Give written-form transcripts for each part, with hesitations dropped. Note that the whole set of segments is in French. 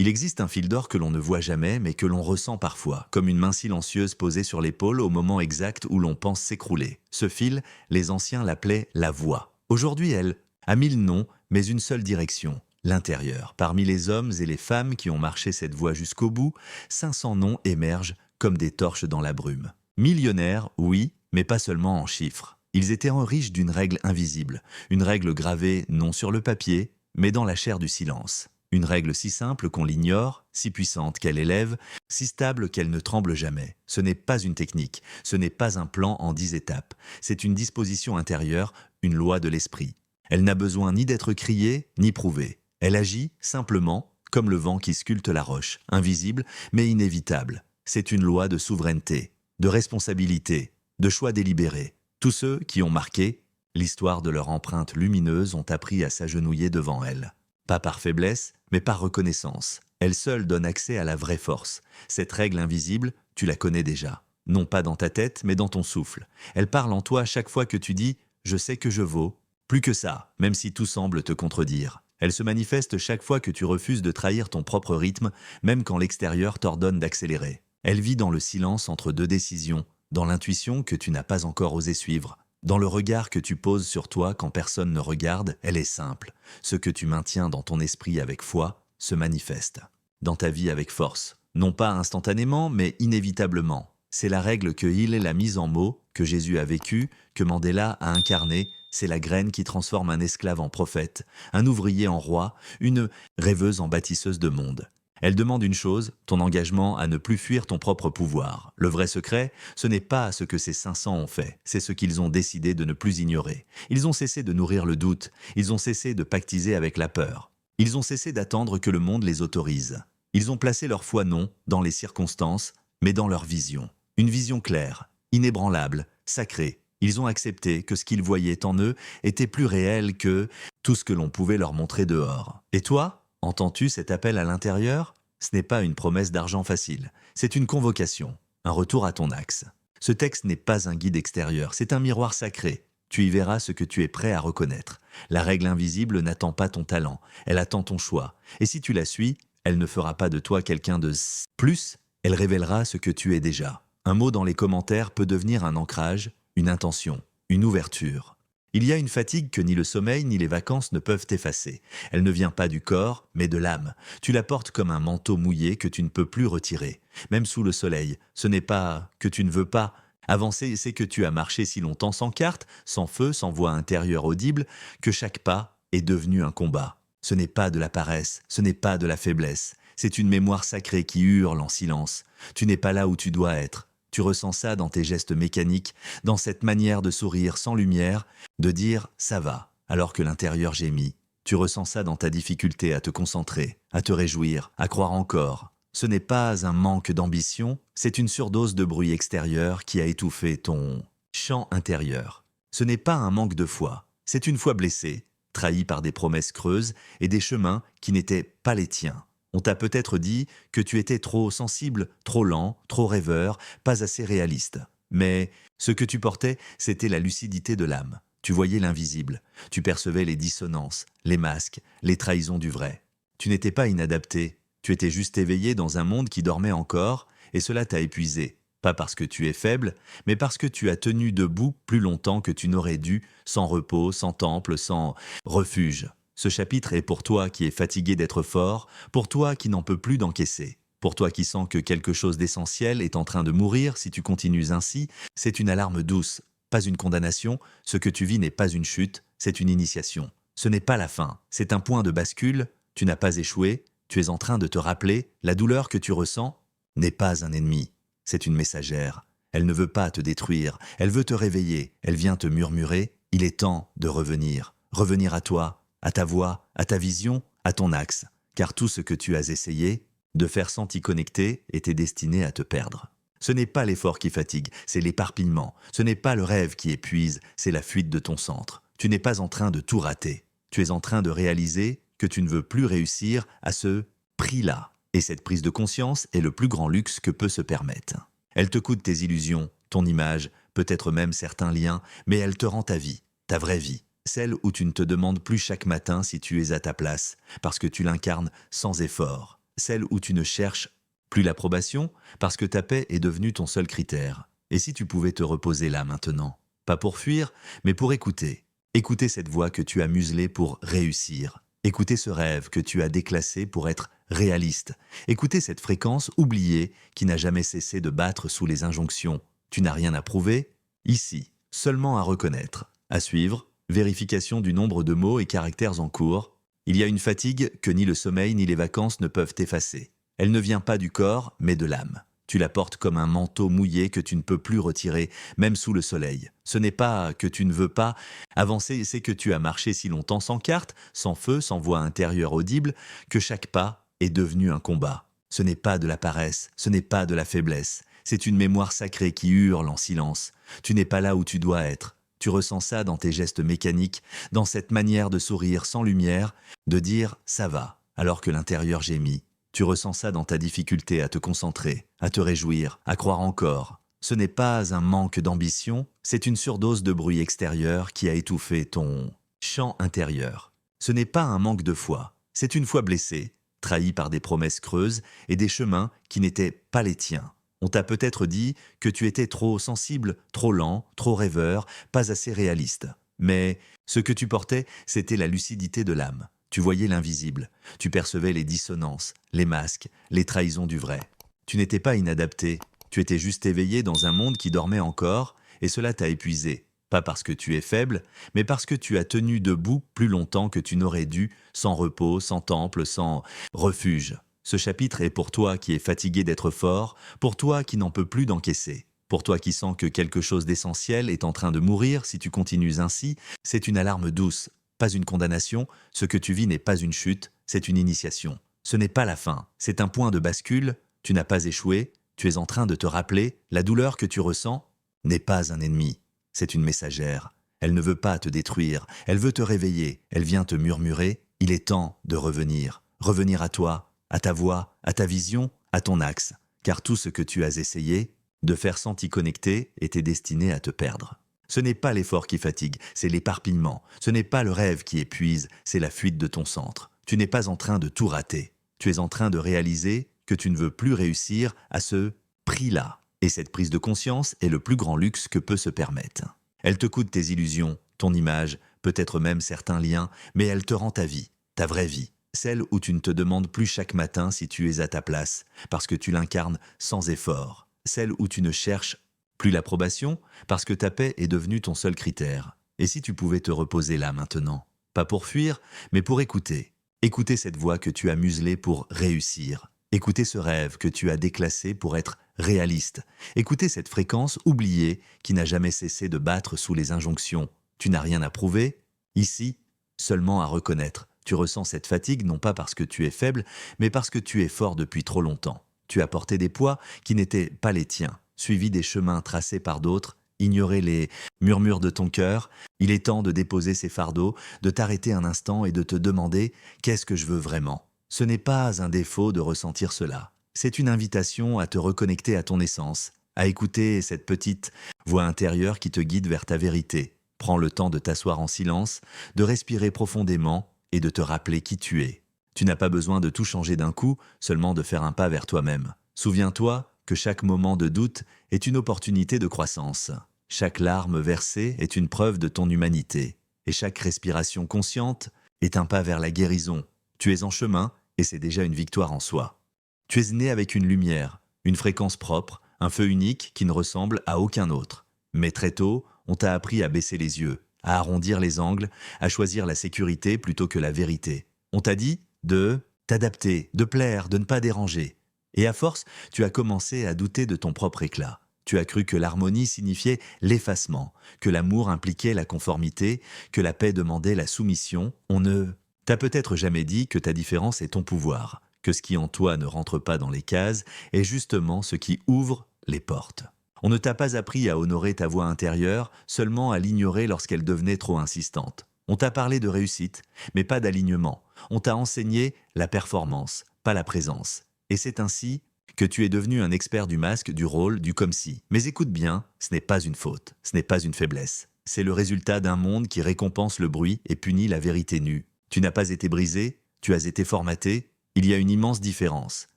Il existe un fil d'or que l'on ne voit jamais, mais que l'on ressent parfois, comme une main silencieuse posée sur l'épaule au moment exact où l'on pense s'écrouler. Ce fil, les anciens l'appelaient la voix. Aujourd'hui, elle a mille noms, mais une seule direction, l'intérieur. Parmi les hommes et les femmes qui ont marché cette voie jusqu'au bout, 500 noms émergent comme des torches dans la brume. Millionnaires, oui, mais pas seulement en chiffres. Ils étaient riches d'une règle invisible, une règle gravée non sur le papier, mais dans la chair du silence. Une règle si simple qu'on l'ignore, si puissante qu'elle élève, si stable qu'elle ne tremble jamais. Ce n'est pas une technique, ce n'est pas un plan en 10 étapes. C'est une disposition intérieure, une loi de l'esprit. Elle n'a besoin ni d'être criée, ni prouvée. Elle agit simplement, comme le vent qui sculpte la roche, invisible mais inévitable. C'est une loi de souveraineté, de responsabilité, de choix délibéré. Tous ceux qui ont marqué l'histoire de leur empreinte lumineuse ont appris à s'agenouiller devant elle. Pas par faiblesse, mais par reconnaissance. Elle seule donne accès à la vraie force. Cette règle invisible, tu la connais déjà. Non pas dans ta tête, mais dans ton souffle. Elle parle en toi chaque fois que tu dis « je sais que je vaux ». Plus que ça, même si tout semble te contredire. Elle se manifeste chaque fois que tu refuses de trahir ton propre rythme, même quand l'extérieur t'ordonne d'accélérer. Elle vit dans le silence entre deux décisions, dans l'intuition que tu n'as pas encore osé suivre. Dans le regard que tu poses sur toi quand personne ne regarde, elle est simple. Ce que tu maintiens dans ton esprit avec foi se manifeste. Dans ta vie avec force. Non pas instantanément, mais inévitablement. C'est la règle que Hill a mise en mots, que Jésus a vécu, que Mandela a incarné. C'est la graine qui transforme un esclave en prophète, un ouvrier en roi, une rêveuse en bâtisseuse de monde. Elle demande une chose, ton engagement à ne plus fuir ton propre pouvoir. Le vrai secret, ce n'est pas ce que ces 500 ont fait, c'est ce qu'ils ont décidé de ne plus ignorer. Ils ont cessé de nourrir le doute, ils ont cessé de pactiser avec la peur. Ils ont cessé d'attendre que le monde les autorise. Ils ont placé leur foi non dans les circonstances, mais dans leur vision. Une vision claire, inébranlable, sacrée. Ils ont accepté que ce qu'ils voyaient en eux était plus réel que tout ce que l'on pouvait leur montrer dehors. Et toi ? Entends-tu cet appel à l'intérieur ? Ce n'est pas une promesse d'argent facile, c'est une convocation, un retour à ton axe. Ce texte n'est pas un guide extérieur, c'est un miroir sacré. Tu y verras ce que tu es prêt à reconnaître. La règle invisible n'attend pas ton talent, elle attend ton choix. Et si tu la suis, elle ne fera pas de toi quelqu'un de plus, elle révélera ce que tu es déjà. Un mot dans les commentaires peut devenir un ancrage, une intention, une ouverture. Il y a une fatigue que ni le sommeil ni les vacances ne peuvent effacer. Elle ne vient pas du corps, mais de l'âme. Tu la portes comme un manteau mouillé que tu ne peux plus retirer. Même sous le soleil, ce n'est pas que tu ne veux pas. Avancer, c'est que tu as marché si longtemps sans carte, sans feu, sans voix intérieure audible, que chaque pas est devenu un combat. Ce n'est pas de la paresse, ce n'est pas de la faiblesse. C'est une mémoire sacrée qui hurle en silence. Tu n'es pas là où tu dois être. Tu ressens ça dans tes gestes mécaniques, dans cette manière de sourire sans lumière, de dire « ça va » alors que l'intérieur gémit. Tu ressens ça dans ta difficulté à te concentrer, à te réjouir, à croire encore. Ce n'est pas un manque d'ambition, c'est une surdose de bruit extérieur qui a étouffé ton chant intérieur. Ce n'est pas un manque de foi, c'est une foi blessée, trahie par des promesses creuses et des chemins qui n'étaient pas les tiens. On t'a peut-être dit que tu étais trop sensible, trop lent, trop rêveur, pas assez réaliste. Mais ce que tu portais, c'était la lucidité de l'âme. Tu voyais l'invisible. Tu percevais les dissonances, les masques, les trahisons du vrai. Tu n'étais pas inadapté. Tu étais juste éveillé dans un monde qui dormait encore, et cela t'a épuisé. Pas parce que tu es faible, mais parce que tu as tenu debout plus longtemps que tu n'aurais dû, sans repos, sans temple, sans refuge. Ce chapitre est pour toi qui es fatigué d'être fort, pour toi qui n'en peux plus d'encaisser. Pour toi qui sens que quelque chose d'essentiel est en train de mourir si tu continues ainsi, c'est une alarme douce, pas une condamnation. Ce que tu vis n'est pas une chute, c'est une initiation. Ce n'est pas la fin, c'est un point de bascule. Tu n'as pas échoué, tu es en train de te rappeler, la douleur que tu ressens n'est pas un ennemi, c'est une messagère. Elle ne veut pas te détruire, elle veut te réveiller, elle vient te murmurer, il est temps de revenir. Revenir à toi, à ta voix, à ta vision, à ton axe. Car tout ce que tu as essayé de faire sans t'y connecter était destiné à te perdre. Ce n'est pas l'effort qui fatigue, c'est l'éparpillement. Ce n'est pas le rêve qui épuise, c'est la fuite de ton centre. Tu n'es pas en train de tout rater. Tu es en train de réaliser que tu ne veux plus réussir à ce prix-là. Et cette prise de conscience est le plus grand luxe que peut se permettre. Elle te coûte tes illusions, ton image, peut-être même certains liens, mais elle te rend ta vie, ta vraie vie. Celle où tu ne te demandes plus chaque matin si tu es à ta place, parce que tu l'incarnes sans effort. celle où tu ne cherches plus l'approbation parce que ta paix est devenue ton seul critère. Et si tu pouvais te reposer là maintenant? Pas pour fuir, mais pour écouter. Écouter cette voix que tu as muselée pour réussir. Écouter ce rêve que tu as déclassé pour être réaliste. Écouter cette fréquence oubliée qui n'a jamais cessé de battre sous les injonctions. Tu n'as rien à prouver? Ici, seulement à reconnaître. À suivre, vérification du nombre de mots et caractères en cours. Il y a une fatigue que ni le sommeil ni les vacances ne peuvent effacer. Elle ne vient pas du corps, mais de l'âme. Tu la portes comme un manteau mouillé que tu ne peux plus retirer, même sous le soleil. Ce n'est pas que tu ne veux pas avancer, c'est que tu as marché si longtemps sans carte, sans feu, sans voix intérieure audible, que chaque pas est devenu un combat. Ce n'est pas de la paresse, ce n'est pas de la faiblesse. C'est une mémoire sacrée qui hurle en silence. Tu n'es pas là où tu dois être. Tu ressens ça dans tes gestes mécaniques, dans cette manière de sourire sans lumière, de dire « ça va », alors que l'intérieur gémit. Tu ressens ça dans ta difficulté à te concentrer, à te réjouir, à croire encore. Ce n'est pas un manque d'ambition, c'est une surdose de bruit extérieur qui a étouffé ton chant intérieur. Ce n'est pas un manque de foi, c'est une foi blessée, trahie par des promesses creuses et des chemins qui n'étaient pas les tiens. On t'a peut-être dit que tu étais trop sensible, trop lent, trop rêveur, pas assez réaliste. Mais ce que tu portais, c'était la lucidité de l'âme. Tu voyais l'invisible, tu percevais les dissonances, les masques, les trahisons du vrai. Tu n'étais pas inadapté, tu étais juste éveillé dans un monde qui dormait encore, et cela t'a épuisé. Pas parce que tu es faible, mais parce que tu as tenu debout plus longtemps que tu n'aurais dû, sans repos, sans temple, sans refuge. Ce chapitre est pour toi qui es fatigué d'être fort, pour toi qui n'en peux plus d'encaisser. Pour toi qui sens que quelque chose d'essentiel est en train de mourir si tu continues ainsi, c'est une alarme douce. Pas une condamnation, ce que tu vis n'est pas une chute, c'est une initiation. Ce n'est pas la fin, c'est un point de bascule, tu n'as pas échoué, tu es en train de te rappeler, la douleur que tu ressens n'est pas un ennemi, c'est une messagère. Elle ne veut pas te détruire, elle veut te réveiller, elle vient te murmurer, il est temps de revenir. Revenir à toi, à ta voix, à ta vision, à ton axe, car tout ce que tu as essayé de faire sans t'y connecter était destiné à te perdre. Ce n'est pas l'effort qui fatigue, c'est l'éparpillement. Ce n'est pas le rêve qui épuise, c'est la fuite de ton centre. Tu n'es pas en train de tout rater. Tu es en train de réaliser que tu ne veux plus réussir à ce prix-là. Et cette prise de conscience est le plus grand luxe que peut se permettre. Elle te coûte tes illusions, ton image, peut-être même certains liens, mais elle te rend ta vie, ta vraie vie. Celle où tu ne te demandes plus chaque matin si tu es à ta place, parce que tu l'incarnes sans effort. Celle où tu ne cherches plus l'approbation, parce que ta paix est devenue ton seul critère. Et si tu pouvais te reposer là maintenant? Pas pour fuir, mais pour écouter. Écouter cette voix que tu as muselée pour réussir. Écouter ce rêve que tu as déclassé pour être réaliste. Écouter cette fréquence oubliée qui n'a jamais cessé de battre sous les injonctions. Tu n'as rien à prouver? Ici, seulement à reconnaître. Tu ressens cette fatigue non pas parce que tu es faible, mais parce que tu es fort depuis trop longtemps. Tu as porté des poids qui n'étaient pas les tiens. Suivi des chemins tracés par d'autres, ignorer les murmures de ton cœur, il est temps de déposer ces fardeaux, de t'arrêter un instant et de te demander « Qu'est-ce que je veux vraiment ?» Ce n'est pas un défaut de ressentir cela. C'est une invitation à te reconnecter à ton essence, à écouter cette petite voix intérieure qui te guide vers ta vérité. Prends le temps de t'asseoir en silence, de respirer profondément et de te rappeler qui tu es. Tu n'as pas besoin de tout changer d'un coup, seulement de faire un pas vers toi-même. Souviens-toi que chaque moment de doute est une opportunité de croissance. Chaque larme versée est une preuve de ton humanité. Et chaque respiration consciente est un pas vers la guérison. Tu es en chemin et c'est déjà une victoire en soi. Tu es né avec une lumière, une fréquence propre, un feu unique qui ne ressemble à aucun autre. Mais très tôt, on t'a appris à baisser les yeux, à arrondir les angles, à choisir la sécurité plutôt que la vérité. On t'a dit de t'adapter, de plaire, de ne pas déranger. Et à force, tu as commencé à douter de ton propre éclat. Tu as cru que l'harmonie signifiait l'effacement, que l'amour impliquait la conformité, que la paix demandait la soumission. On ne t'a peut-être jamais dit que ta différence est ton pouvoir, que ce qui en toi ne rentre pas dans les cases est justement ce qui ouvre les portes. On ne t'a pas appris à honorer ta voix intérieure, seulement à l'ignorer lorsqu'elle devenait trop insistante. On t'a parlé de réussite, mais pas d'alignement. On t'a enseigné la performance, pas la présence. Et c'est ainsi que tu es devenu un expert du masque, du rôle, du comme si. Mais écoute bien, ce n'est pas une faute, ce n'est pas une faiblesse. C'est le résultat d'un monde qui récompense le bruit et punit la vérité nue. Tu n'as pas été brisé, tu as été formaté. Il y a une immense différence,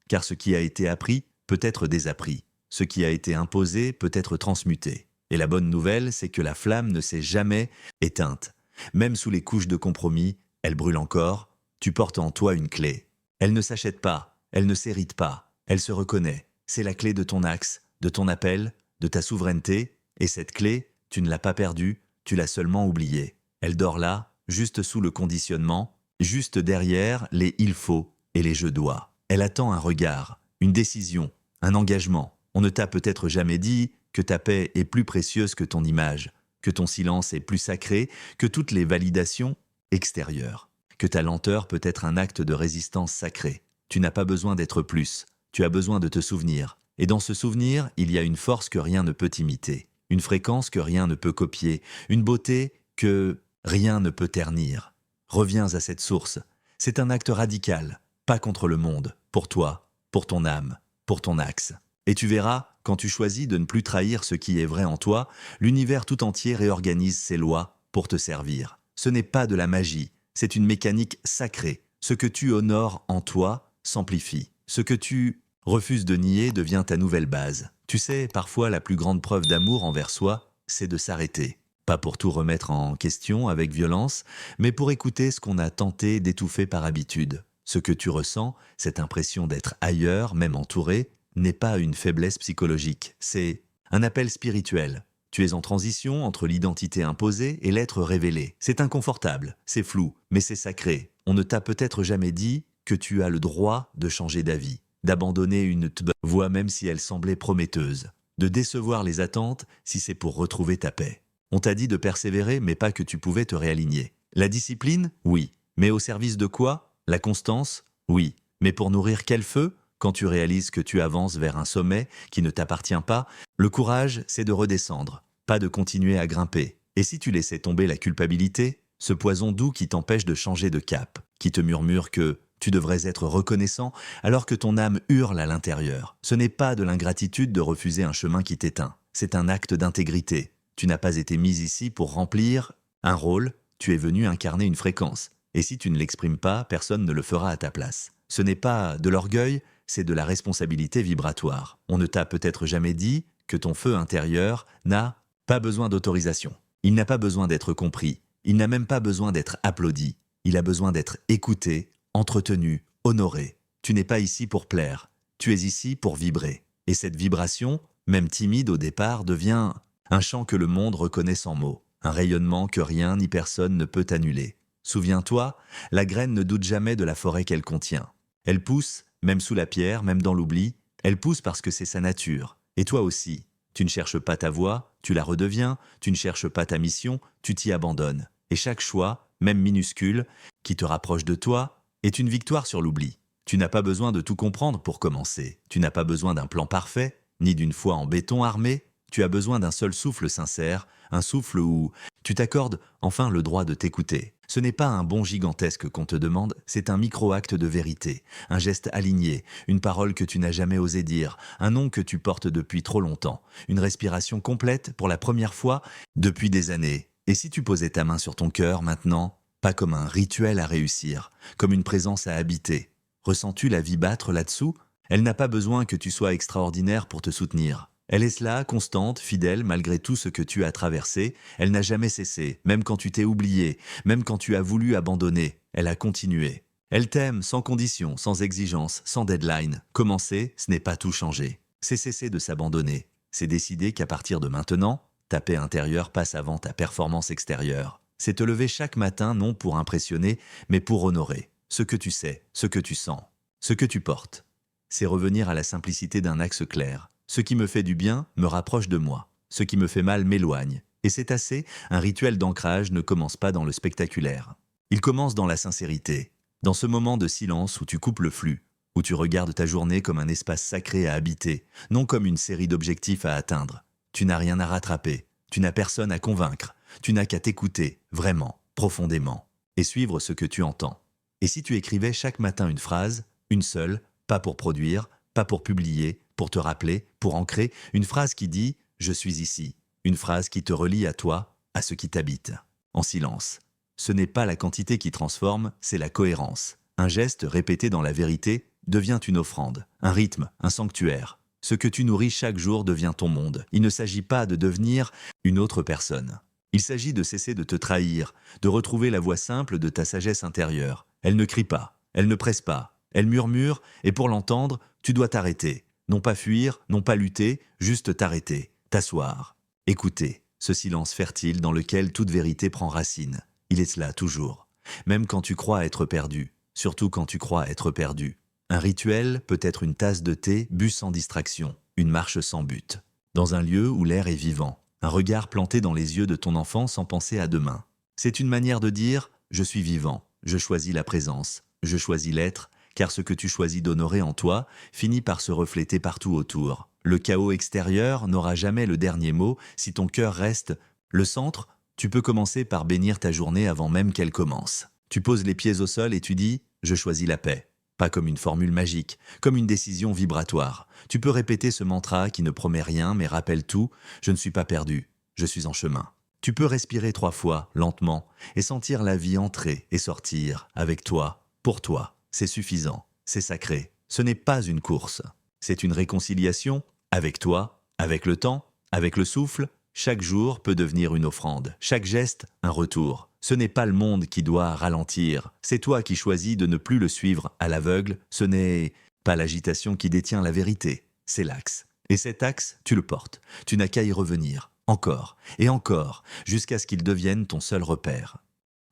car ce qui a été appris peut être désappris. Ce qui a été imposé peut être transmuté. Et la bonne nouvelle, c'est que la flamme ne s'est jamais éteinte. Même sous les couches de compromis, elle brûle encore. Tu portes en toi une clé. Elle ne s'achète pas, elle ne s'hérite pas, elle se reconnaît. C'est la clé de ton axe, de ton appel, de ta souveraineté. Et cette clé, tu ne l'as pas perdue, tu l'as seulement oubliée. Elle dort là, juste sous le conditionnement, juste derrière les « il faut » et les « je dois ». Elle attend un regard, une décision, un engagement. On ne t'a peut-être jamais dit que ta paix est plus précieuse que ton image, que ton silence est plus sacré que toutes les validations extérieures, que ta lenteur peut être un acte de résistance sacrée. Tu n'as pas besoin d'être plus, tu as besoin de te souvenir. Et dans ce souvenir, il y a une force que rien ne peut imiter, une fréquence que rien ne peut copier, une beauté que rien ne peut ternir. Reviens à cette source. C'est un acte radical, pas contre le monde, pour toi, pour ton âme, pour ton axe. Et tu verras, quand tu choisis de ne plus trahir ce qui est vrai en toi, l'univers tout entier réorganise ses lois pour te servir. Ce n'est pas de la magie, c'est une mécanique sacrée. Ce que tu honores en toi s'amplifie. Ce que tu refuses de nier devient ta nouvelle base. Tu sais, parfois la plus grande preuve d'amour envers soi, c'est de s'arrêter. Pas pour tout remettre en question avec violence, mais pour écouter ce qu'on a tenté d'étouffer par habitude. Ce que tu ressens, cette impression d'être ailleurs, même entouré, n'est pas une faiblesse psychologique, c'est un appel spirituel. Tu es en transition entre l'identité imposée et l'être révélé. C'est inconfortable, c'est flou, mais c'est sacré. On ne t'a peut-être jamais dit que tu as le droit de changer d'avis, d'abandonner une voie même si elle semblait prometteuse, de décevoir les attentes si c'est pour retrouver ta paix. On t'a dit de persévérer, mais pas que tu pouvais te réaligner. La discipline, oui. Mais au service de quoi? La constance, oui. Mais pour nourrir quel feu? Quand tu réalises que tu avances vers un sommet qui ne t'appartient pas, le courage, c'est de redescendre, pas de continuer à grimper. Et si tu laissais tomber la culpabilité, ce poison doux qui t'empêche de changer de cap, qui te murmure que tu devrais être reconnaissant alors que ton âme hurle à l'intérieur. Ce n'est pas de l'ingratitude de refuser un chemin qui t'éteint, c'est un acte d'intégrité. Tu n'as pas été mis ici pour remplir un rôle, tu es venu incarner une fréquence. Et si tu ne l'exprimes pas, personne ne le fera à ta place. Ce n'est pas de l'orgueil, c'est de la responsabilité vibratoire. On ne t'a peut-être jamais dit que ton feu intérieur n'a pas besoin d'autorisation. Il n'a pas besoin d'être compris. Il n'a même pas besoin d'être applaudi. Il a besoin d'être écouté, entretenu, honoré. Tu n'es pas ici pour plaire. Tu es ici pour vibrer. Et cette vibration, même timide au départ, devient un chant que le monde reconnaît sans mots. Un rayonnement que rien ni personne ne peut annuler. Souviens-toi, la graine ne doute jamais de la forêt qu'elle contient. Elle pousse, même sous la pierre, même dans l'oubli, elle pousse parce que c'est sa nature. Et toi aussi, tu ne cherches pas ta voie, tu la redeviens, tu ne cherches pas ta mission, tu t'y abandonnes. Et chaque choix, même minuscule, qui te rapproche de toi, est une victoire sur l'oubli. Tu n'as pas besoin de tout comprendre pour commencer. Tu n'as pas besoin d'un plan parfait, ni d'une foi en béton armé. Tu as besoin d'un seul souffle sincère, un souffle où tu t'accordes enfin le droit de t'écouter. Ce n'est pas un bond gigantesque qu'on te demande, c'est un micro-acte de vérité, un geste aligné, une parole que tu n'as jamais osé dire, un nom que tu portes depuis trop longtemps, une respiration complète pour la première fois depuis des années. Et si tu posais ta main sur ton cœur maintenant, pas comme un rituel à réussir, comme une présence à habiter. Ressens-tu la vie battre là-dessous? Elle n'a pas besoin que tu sois extraordinaire pour te soutenir. Elle est là, constante, fidèle, malgré tout ce que tu as traversé. Elle n'a jamais cessé, même quand tu t'es oublié, même quand tu as voulu abandonner. Elle a continué. Elle t'aime sans condition, sans exigence, sans deadline. Commencer, ce n'est pas tout changer. C'est cesser de s'abandonner. C'est décider qu'à partir de maintenant, ta paix intérieure passe avant ta performance extérieure. C'est te lever chaque matin non pour impressionner, mais pour honorer. Ce que tu sais, ce que tu sens, ce que tu portes. C'est revenir à la simplicité d'un axe clair. Ce qui me fait du bien me rapproche de moi. Ce qui me fait mal m'éloigne. Et c'est assez, un rituel d'ancrage ne commence pas dans le spectaculaire. Il commence dans la sincérité. Dans ce moment de silence où tu coupes le flux, où tu regardes ta journée comme un espace sacré à habiter, non comme une série d'objectifs à atteindre. Tu n'as rien à rattraper. Tu n'as personne à convaincre. Tu n'as qu'à t'écouter, vraiment, profondément, et suivre ce que tu entends. Et si tu écrivais chaque matin une phrase, une seule, pas pour produire, pas pour publier, pour te rappeler, pour ancrer, une phrase qui dit « Je suis ici », une phrase qui te relie à toi, à ce qui t'habite, en silence. Ce n'est pas la quantité qui transforme, c'est la cohérence. Un geste répété dans la vérité devient une offrande, un rythme, un sanctuaire. Ce que tu nourris chaque jour devient ton monde. Il ne s'agit pas de devenir une autre personne. Il s'agit de cesser de te trahir, de retrouver la voix simple de ta sagesse intérieure. Elle ne crie pas, elle ne presse pas, elle murmure, et pour l'entendre, tu dois t'arrêter. Non pas fuir, non pas lutter, juste t'arrêter, t'asseoir, écouter, ce silence fertile dans lequel toute vérité prend racine. Il est là toujours, même quand tu crois être perdu, surtout quand tu crois être perdu. Un rituel peut être une tasse de thé bu sans distraction, une marche sans but. Dans un lieu où l'air est vivant, un regard planté dans les yeux de ton enfant sans penser à demain. C'est une manière de dire « je suis vivant, je choisis la présence, je choisis l'être », car ce que tu choisis d'honorer en toi finit par se refléter partout autour. Le chaos extérieur n'aura jamais le dernier mot si ton cœur reste le centre. Tu peux commencer par bénir ta journée avant même qu'elle commence. Tu poses les pieds au sol et tu dis « je choisis la paix ». Pas comme une formule magique, comme une décision vibratoire. Tu peux répéter ce mantra qui ne promet rien mais rappelle tout « je ne suis pas perdu, je suis en chemin ». Tu peux respirer 3 fois, lentement, et sentir la vie entrer et sortir, avec toi, pour toi. C'est suffisant, c'est sacré. Ce n'est pas une course. C'est une réconciliation avec toi, avec le temps, avec le souffle. Chaque jour peut devenir une offrande, chaque geste un retour. Ce n'est pas le monde qui doit ralentir, c'est toi qui choisis de ne plus le suivre à l'aveugle. Ce n'est pas l'agitation qui détient la vérité, c'est l'axe. Et cet axe, tu le portes. Tu n'as qu'à y revenir, encore et encore, jusqu'à ce qu'il devienne ton seul repère.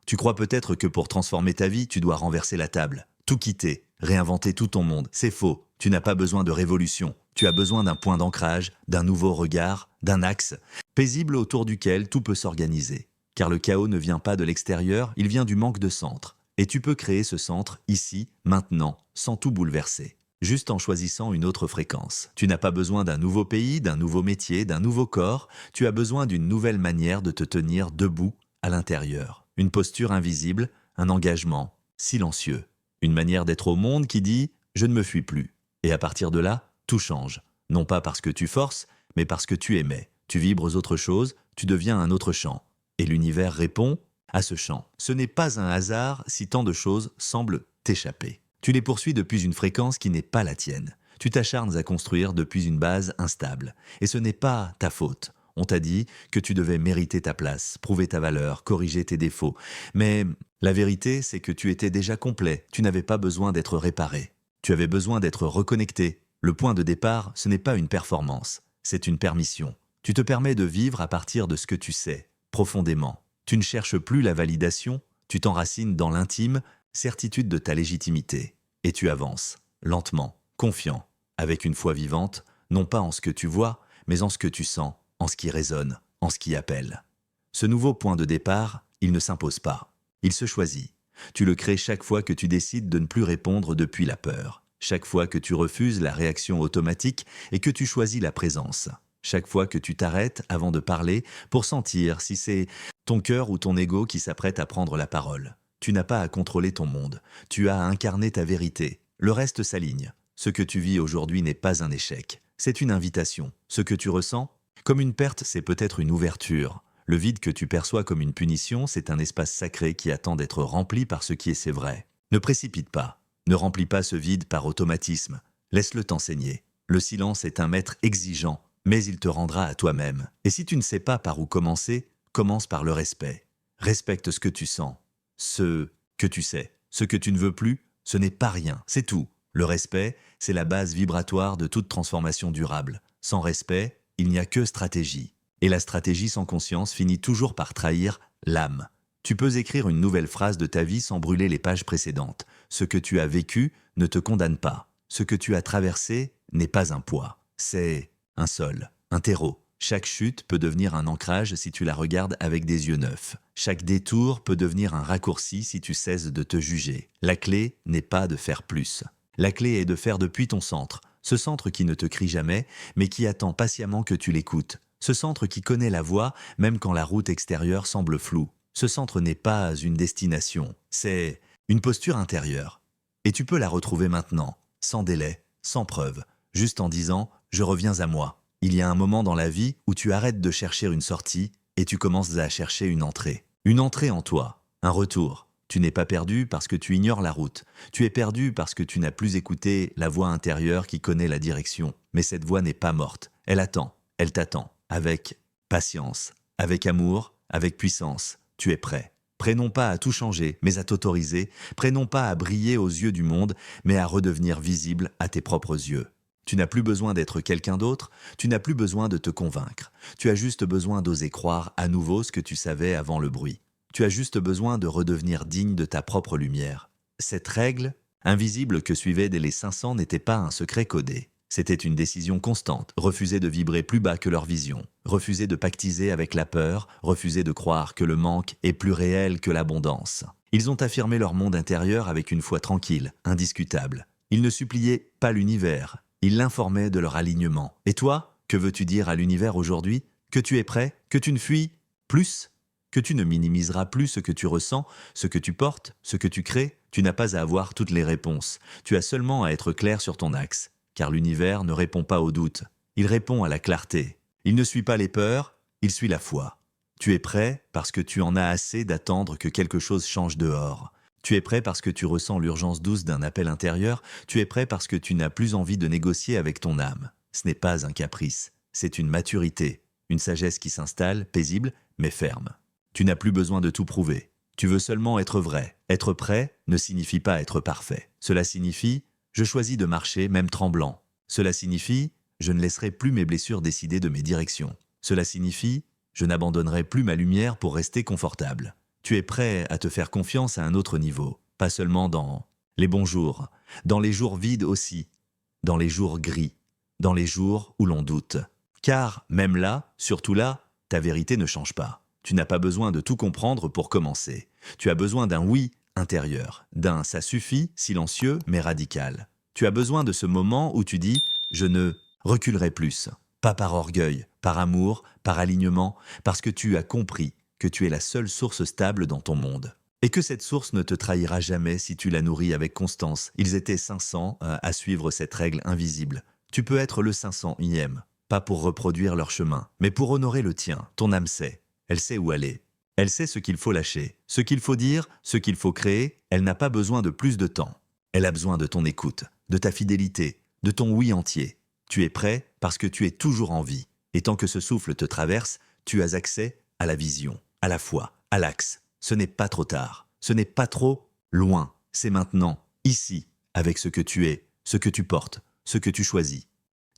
Tu crois peut-être que pour transformer ta vie, tu dois renverser la table, tout quitter, réinventer tout ton monde. C'est faux, tu n'as pas besoin de révolution. Tu as besoin d'un point d'ancrage, d'un nouveau regard, d'un axe paisible autour duquel tout peut s'organiser. Car le chaos ne vient pas de l'extérieur, il vient du manque de centre. Et tu peux créer ce centre ici, maintenant, sans tout bouleverser. Juste en choisissant une autre fréquence. Tu n'as pas besoin d'un nouveau pays, d'un nouveau métier, d'un nouveau corps. Tu as besoin d'une nouvelle manière de te tenir debout à l'intérieur. Une posture invisible, un engagement silencieux. Une manière d'être au monde qui dit « je ne me fuis plus ». Et à partir de là, tout change. Non pas parce que tu forces, mais parce que tu émets. Tu vibres autre chose, tu deviens un autre chant. Et l'univers répond à ce chant. Ce n'est pas un hasard si tant de choses semblent t'échapper. Tu les poursuis depuis une fréquence qui n'est pas la tienne. Tu t'acharnes à construire depuis une base instable. Et ce n'est pas ta faute. On t'a dit que tu devais mériter ta place, prouver ta valeur, corriger tes défauts. Mais la vérité, c'est que tu étais déjà complet. Tu n'avais pas besoin d'être réparé. Tu avais besoin d'être reconnecté. Le point de départ, ce n'est pas une performance, c'est une permission. Tu te permets de vivre à partir de ce que tu sais, profondément. Tu ne cherches plus la validation, tu t'enracines dans l'intime, certitude de ta légitimité. Et tu avances, lentement, confiant, avec une foi vivante, non pas en ce que tu vois, mais en ce que tu sens, en ce qui résonne, en ce qui appelle. Ce nouveau point de départ, il ne s'impose pas, il se choisit. Tu le crées chaque fois que tu décides de ne plus répondre depuis la peur. Chaque fois que tu refuses la réaction automatique et que tu choisis la présence. Chaque fois que tu t'arrêtes avant de parler pour sentir si c'est ton cœur ou ton ego qui s'apprête à prendre la parole. Tu n'as pas à contrôler ton monde. Tu as à incarner ta vérité. Le reste s'aligne. Ce que tu vis aujourd'hui n'est pas un échec. C'est une invitation. Ce que tu ressens, comme une perte, c'est peut-être une ouverture. Le vide que tu perçois comme une punition, c'est un espace sacré qui attend d'être rempli par ce qui est c'est vrai. Ne précipite pas. Ne remplis pas ce vide par automatisme. Laisse-le t'enseigner. Le silence est un maître exigeant, mais il te rendra à toi-même. Et si tu ne sais pas par où commencer, commence par le respect. Respecte ce que tu sens, ce que tu sais. Ce que tu ne veux plus, ce n'est pas rien, c'est tout. Le respect, c'est la base vibratoire de toute transformation durable. Sans respect, il n'y a que stratégie. Et la stratégie sans conscience finit toujours par trahir l'âme. Tu peux écrire une nouvelle phrase de ta vie sans brûler les pages précédentes. Ce que tu as vécu ne te condamne pas. Ce que tu as traversé n'est pas un poids. C'est un sol, un terreau. Chaque chute peut devenir un ancrage si tu la regardes avec des yeux neufs. Chaque détour peut devenir un raccourci si tu cesses de te juger. La clé n'est pas de faire plus. La clé est de faire depuis ton centre. Ce centre qui ne te crie jamais, mais qui attend patiemment que tu l'écoutes. Ce centre qui connaît la voie, même quand la route extérieure semble floue. Ce centre n'est pas une destination, c'est une posture intérieure. Et tu peux la retrouver maintenant, sans délai, sans preuve, juste en disant « je reviens à moi ». Il y a un moment dans la vie où tu arrêtes de chercher une sortie et tu commences à chercher une entrée. Une entrée en toi, un retour. Tu n'es pas perdu parce que tu ignores la route. Tu es perdu parce que tu n'as plus écouté la voix intérieure qui connaît la direction. Mais cette voix n'est pas morte. Elle attend, elle t'attend, avec patience, avec amour, avec puissance. Tu es prêt. Prêt non pas à tout changer, mais à t'autoriser. Prêt non pas à briller aux yeux du monde, mais à redevenir visible à tes propres yeux. Tu n'as plus besoin d'être quelqu'un d'autre, tu n'as plus besoin de te convaincre. Tu as juste besoin d'oser croire à nouveau ce que tu savais avant le bruit. Tu as juste besoin de redevenir digne de ta propre lumière. Cette règle, invisible que suivaient les 500 n'était pas un secret codé. C'était une décision constante, refuser de vibrer plus bas que leur vision, refuser de pactiser avec la peur, refuser de croire que le manque est plus réel que l'abondance. Ils ont affirmé leur monde intérieur avec une foi tranquille, indiscutable. Ils ne suppliaient pas l'univers, ils l'informaient de leur alignement. Et toi, que veux-tu dire à l'univers aujourd'hui? Que tu es prêt? Que tu ne fuis plus? Que tu ne minimiseras plus ce que tu ressens, ce que tu portes, ce que tu crées? Tu n'as pas à avoir toutes les réponses. Tu as seulement à être clair sur ton axe. Car l'univers ne répond pas aux doutes. Il répond à la clarté. Il ne suit pas les peurs, il suit la foi. Tu es prêt parce que tu en as assez d'attendre que quelque chose change dehors. Tu es prêt parce que tu ressens l'urgence douce d'un appel intérieur. Tu es prêt parce que tu n'as plus envie de négocier avec ton âme. Ce n'est pas un caprice, c'est une maturité, une sagesse qui s'installe, paisible, mais ferme. Tu n'as plus besoin de tout prouver. Tu veux seulement être vrai. Être prêt ne signifie pas être parfait. Cela signifie je choisis de marcher même tremblant. Cela signifie je ne laisserai plus mes blessures décider de mes directions. Cela signifie je n'abandonnerai plus ma lumière pour rester confortable. Tu es prêt à te faire confiance à un autre niveau, pas seulement dans les bons jours, dans les jours vides aussi, dans les jours gris, dans les jours où l'on doute. Car même là, surtout là, ta vérité ne change pas. Tu n'as pas besoin de tout comprendre pour commencer. Tu as besoin d'un oui intérieur, d'un ça suffit, silencieux mais radical. Tu as besoin de ce moment où tu dis « je ne reculerai plus ». Pas par orgueil, par amour, par alignement, parce que tu as compris que tu es la seule source stable dans ton monde. Et que cette source ne te trahira jamais si tu la nourris avec constance. Ils étaient 500 à suivre cette règle invisible. Tu peux être le 500e, pas pour reproduire leur chemin, mais pour honorer le tien. Ton âme sait. Elle sait où aller. Elle sait ce qu'il faut lâcher, ce qu'il faut dire, ce qu'il faut créer. Elle n'a pas besoin de plus de temps. Elle a besoin de ton écoute, de ta fidélité, de ton oui entier. Tu es prêt parce que tu es toujours en vie. Et tant que ce souffle te traverse, tu as accès à la vision, à la foi, à l'axe. Ce n'est pas trop tard. Ce n'est pas trop loin. C'est maintenant, ici, avec ce que tu es, ce que tu portes, ce que tu choisis.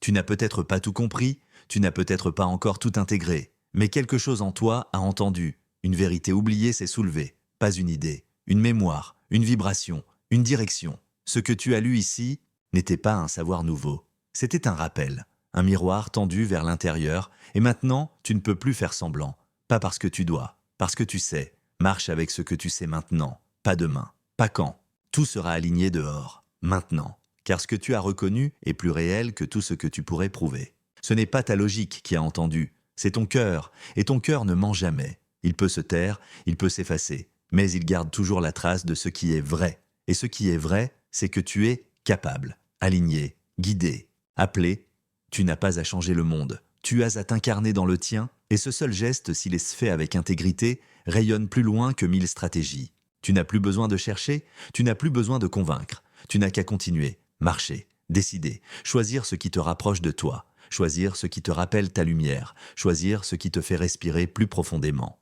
Tu n'as peut-être pas tout compris, tu n'as peut-être pas encore tout intégré, mais quelque chose en toi a entendu. Une vérité oubliée s'est soulevée. Pas une idée, une mémoire, une vibration, une direction. Ce que tu as lu ici n'était pas un savoir nouveau. C'était un rappel, un miroir tendu vers l'intérieur, et maintenant, tu ne peux plus faire semblant. Pas parce que tu dois, parce que tu sais. Marche avec ce que tu sais maintenant, pas demain, pas quand. Tout sera aligné dehors, maintenant. Car ce que tu as reconnu est plus réel que tout ce que tu pourrais prouver. Ce n'est pas ta logique qui a entendu, c'est ton cœur, et ton cœur ne ment jamais. Il peut se taire, il peut s'effacer, mais il garde toujours la trace de ce qui est vrai. Et ce qui est vrai, c'est que tu es capable, aligné, guidé, appelé. Tu n'as pas à changer le monde, tu as à t'incarner dans le tien, et ce seul geste, s'il est fait avec intégrité, rayonne plus loin que 1000 stratégies. Tu n'as plus besoin de chercher, tu n'as plus besoin de convaincre. Tu n'as qu'à continuer, marcher, décider, choisir ce qui te rapproche de toi, choisir ce qui te rappelle ta lumière, choisir ce qui te fait respirer plus profondément.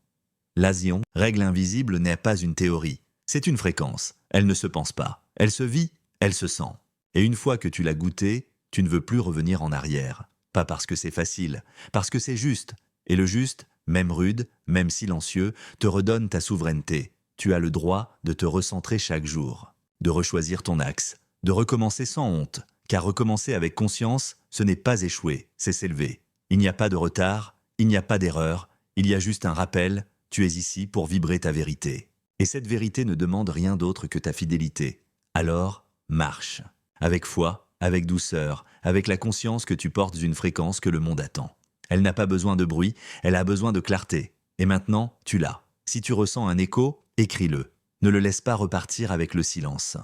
L'Asion, règle invisible, n'est pas une théorie. C'est une fréquence. Elle ne se pense pas. Elle se vit, elle se sent. Et une fois que tu l'as goûtée, tu ne veux plus revenir en arrière. Pas parce que c'est facile, parce que c'est juste. Et le juste, même rude, même silencieux, te redonne ta souveraineté. Tu as le droit de te recentrer chaque jour, de rechoisir ton axe, de recommencer sans honte. Car recommencer avec conscience, ce n'est pas échouer, c'est s'élever. Il n'y a pas de retard, il n'y a pas d'erreur, il y a juste un rappel, tu es ici pour vibrer ta vérité. Et cette vérité ne demande rien d'autre que ta fidélité. Alors, marche. Avec foi, avec douceur, avec la conscience que tu portes une fréquence que le monde attend. Elle n'a pas besoin de bruit, elle a besoin de clarté. Et maintenant, tu l'as. Si tu ressens un écho, écris-le. Ne le laisse pas repartir avec le silence.